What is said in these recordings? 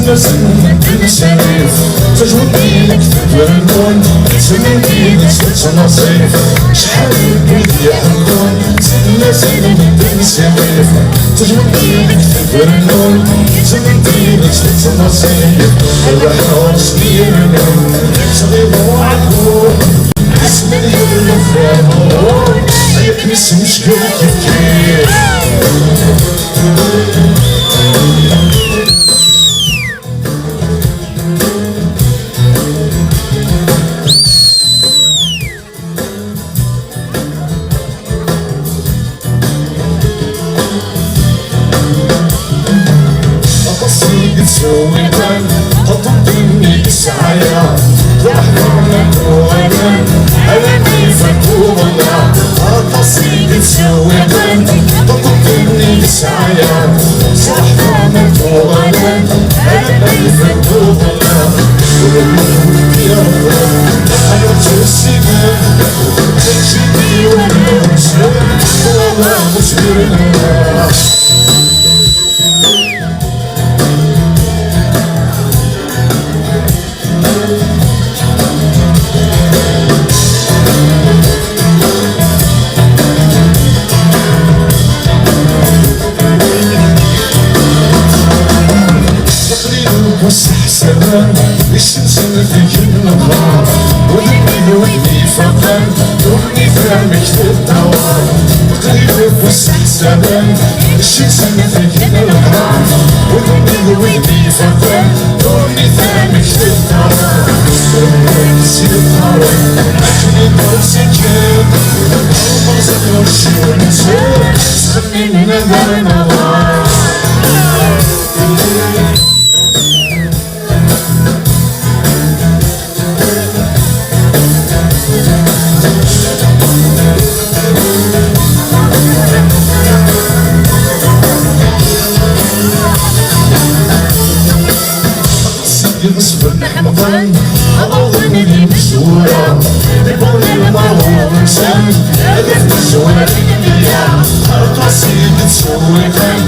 تنسى بالشريف تجودي لك تبرنون سميتي لك ست نصيف شحال بيدي يحبون تنسى بالشريف تجودي لك تبرنون سميتي لك ست نصيف البحر صغير صغير وعقول اسم الفرعون عليك نسي مشكل كيف تسوي بان تطبني بالسعايا تحضرنا وغدا على كيفك وضنا تصيد تسوي بان تطبني بالسعايا تحضرنا وغدا على كيفك وضنا يا رب انا تسيبك تجيبي وانا مشهور والله مشهورنا والسحسنان السلسلة فيك النهار ودني ودني فقط دوني فهمك للدوار قريب والسحسنان السلسلة فيك النهار ودني ودني فقط دوني فهمك للدوار سير الطارق أكلي مرسكين مرسك ورشي ونسير سخني من هذا نوار يصبر رمضان أظن لي مشهورة يقول المرور إنسان هدف مشهورة ليا القصيد تسوي فن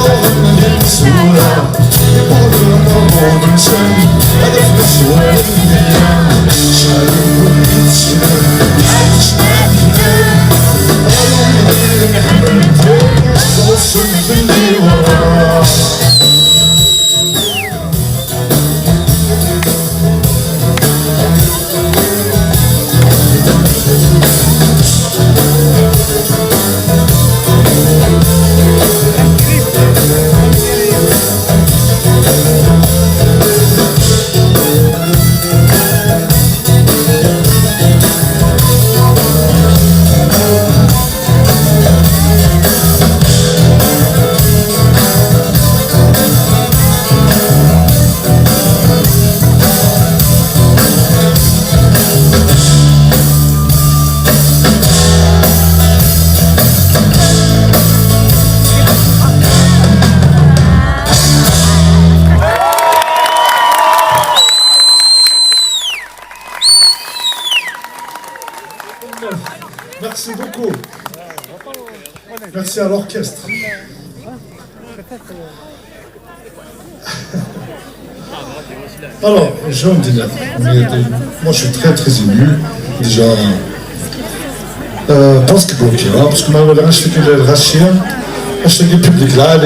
أظن لي مشهورة يقول المرور إنسان هدف مشهورة ليا شعر وليد شعر عشنا فينا قالوا لي نحبك توصل باللي وراه Merci beaucoup. Merci à l'orchestre. Alors, Jean Dina, moi je suis très ému, déjà, parce que ma mère, je fais que le rachien, je fais que le public là,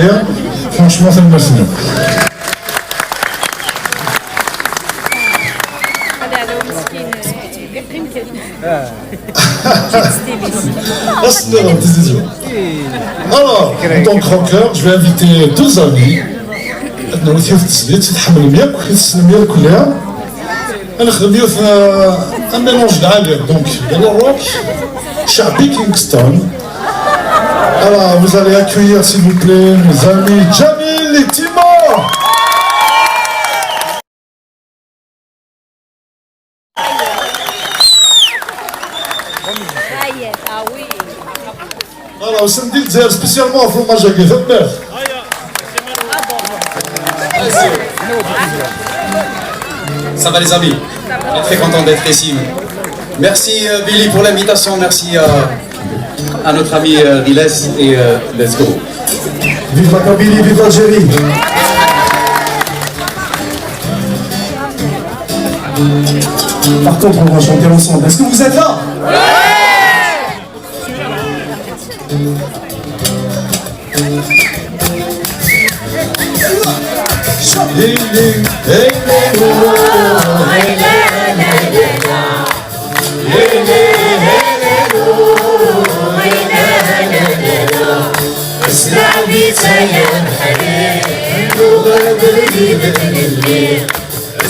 franchement, ça me merci. Alors, en tant que rocker, je vais inviter deux amis. Nous في التسليت تتحمل المياه المياه كلها. نخدمو في ان ميلونج عالي دونك الروك شعبي كينغستون. Alors, vous allez accueillir s'il vous plaît mes amis Jamil et Timor. Alors, au samedi, le spécialement à fromage à Guézabert. Ça va les amis? On est très content d'être ici. Merci Billy pour l'invitation, merci à notre ami Riles et let's go. Vive la Kabylie, vive l'Algérie. Par contre, on va chanter ensemble. Est-ce que vous êtes là?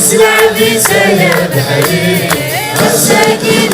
اسمع بيسا يا بحري مساكين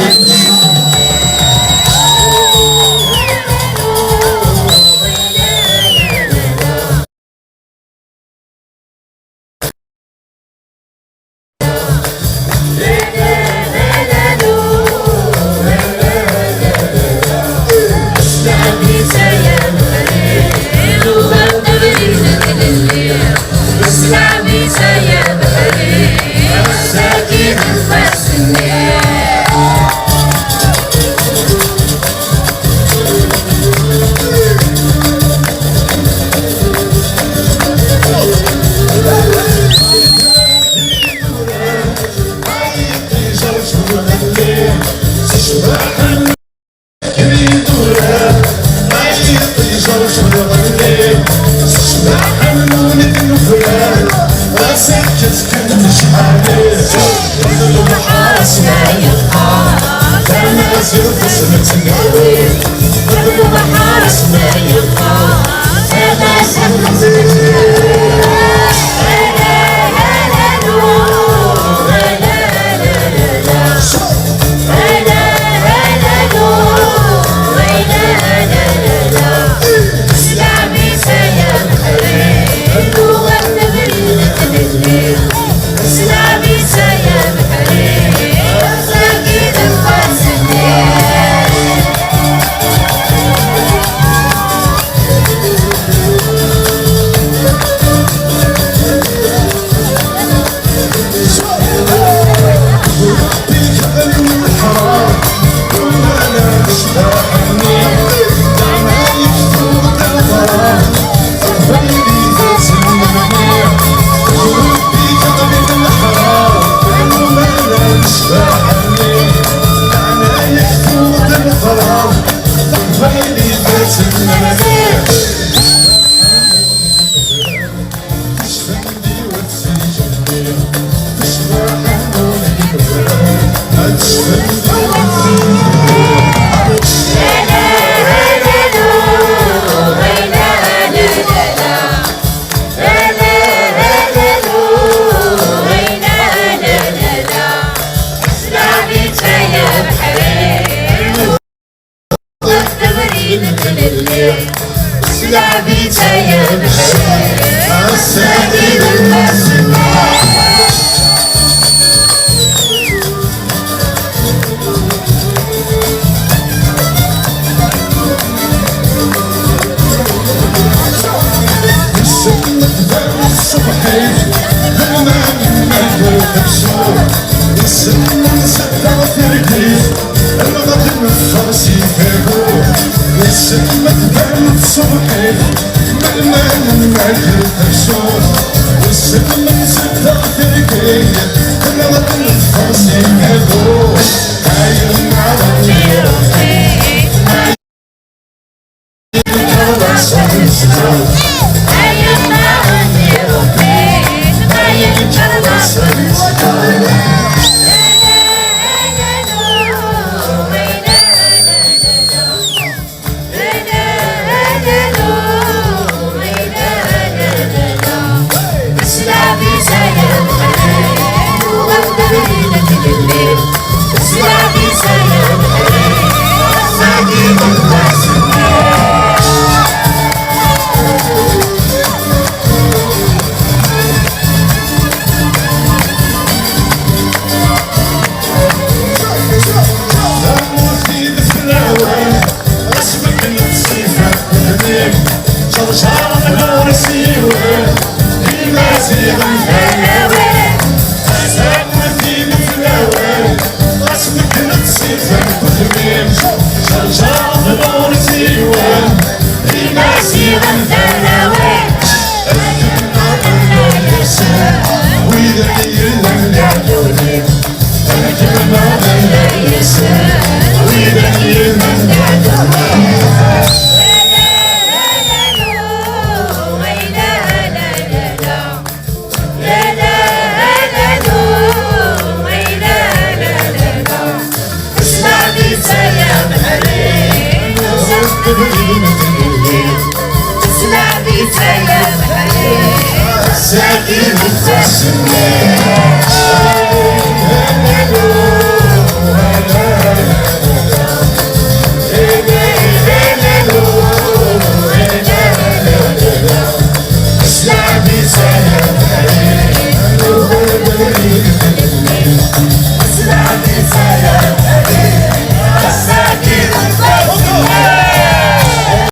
وإذا سلامي فيا بحري ساكن في السماء